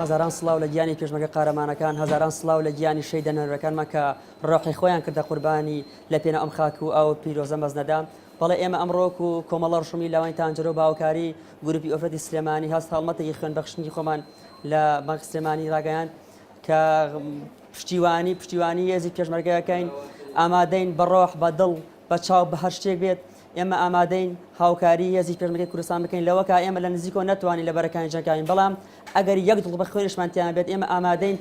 هەزاران سڵاو لە گیانی پێشمەرگە قارەمانەکان، هەزاران سڵاو لە گیانی شەیدە نەنوەرەکانمان کە ڕۆحی خۆیان کردە قوربانی لە پێنە ئەم خاک و ئەو پیرۆزە مەزنەدا. بەڵێ ئێمە ئەمڕۆک و کۆمەڵە ڕشمی لاوانی تانجەرە و باوکاری گروپی ئۆفرەتی سلێمانی هەست هەڵمەتێکی خوێنبەخشنی خۆمان لە بانک سلێمانی ڕاگەیان کە پشتیوانی هێزی پێشمەرگەکەین، ئامادەین بە ڕۆح بە دڵ بە چاو بە هەر شتێک بێت. ئێمە ئامادەین هاوکاری هێزی پێشمەرگەی کوردستان بکەین لەوەکە ئێمە لە نزیکۆ نەتوانین لە بەرەکانی جەنگاوین، بەڵام ئەگەر یەک دڵ بە خوێنشمانتیان بێت ئێمە ئامادەین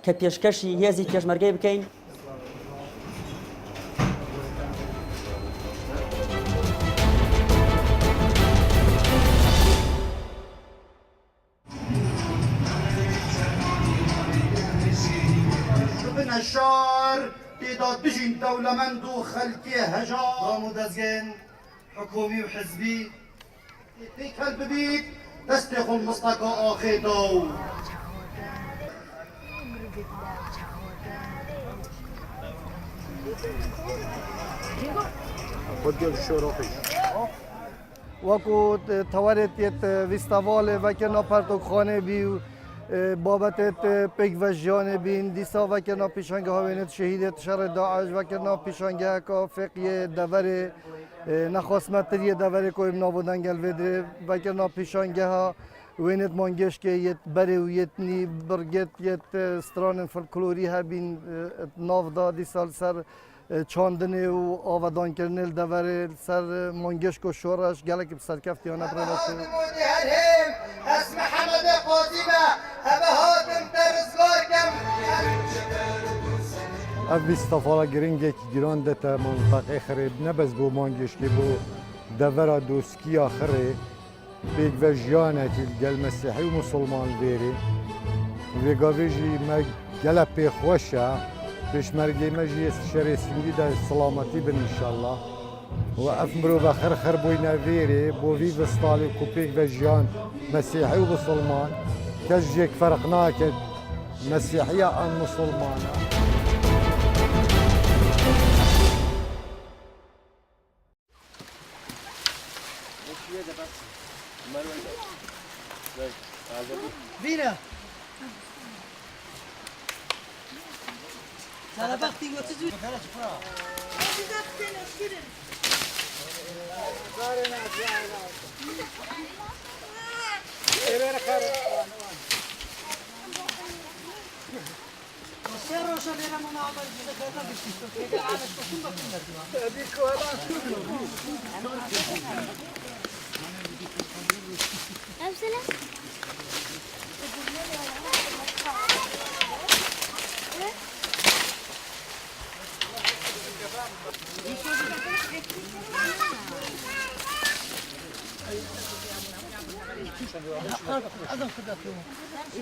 کە پێشکەشی هێزی پێشمەرگەی بکەین. الشعر تعداد بجين دولمند وخلقي هجار قاموا دزجين حكومي وحزبي في كلب بيت تستيقوا المصطقى آخيتو وەکو تەوەرێت یەت ویستاڤالێ vekir napertokxanê bî û babetê pêkvejiyanê bîn dîsa vekir nav pêşangeha wênê şehîdê şerê Daeş vekir nav pêşangeheka Fêqiyê deverê nexwastmetiriyê deverê ku êm navodan gelvêdirê vekir nav pêşangeha wênê mangeşkê yet berê û yetnî birget yet stranên folklorî hebîn nav da dîsal ser çandinê û avadankirinê li deverê ser mangeşk û şoreş gelekî bi serkeftiyan ebrêvekê. اسم حمد قاسمة هبه هاتم ترزگار کم ev vîstafala giringekî giran de te mantaqê xirê nebez bû mangêşkê bû devera doskiya xirê pêkvejiyanekî gel mesîhî û musulman vêrê vê gavê jî me gelek pêxweş e pêşmergê me jî şerê Sûrî de silametî bin înşallah û ev mirove xir bûyne vêrê bo vî vistalê ku pêkvejiyan mesîhî û musulman kes jêk ferq nake mesîhiya an musulmana. Vina! Sana bakti وتزوج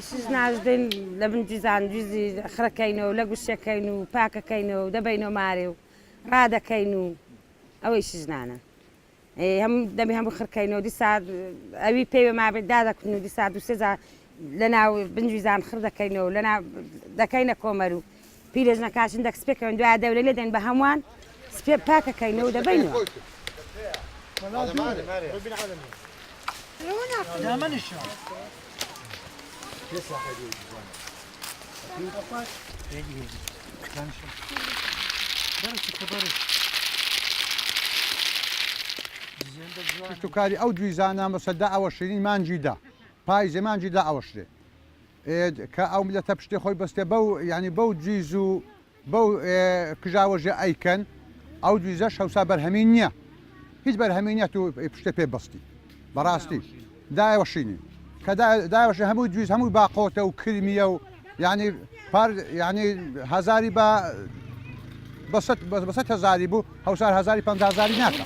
Siz nazdin لبن جزان جزي خركينو لقوشكينو باككينو دبينو ماريو رادا كينو أو إيش جنانا هم دبي هم خركينو دي ساعد أبي بيو ما بدادا كنو دي ساعد وسيزا لنا بن جزان خردا كينو لنا دكينا كومرو بيرجنا كاش عندك سبيكر عندو عدا ولا لدين بهموان سبيك باككينو دبينو لا من الشام کاری ئەو جویزانە مەسەدا ئەوە شیرین مانجیدا پاییزێ مانجیدا ئەوەشرێ کە ئەو ملەتە پشتێ خۆی بەستێ بەو ینی بەو جویز و بەو کژاوەژێ ئەیکەن ئەو جویزە شەوسا بەرهەمین نییە هیچ بەرهەمینیەت و پشتێ پێ بەستی بەڕاستی دایوەشینی کە دایوەشە هەموو جویز هەمووی باقۆتە و کرمیە و ینی ینی هەزاری بە 100,000 بوو هەوسار 150,000 ناکە.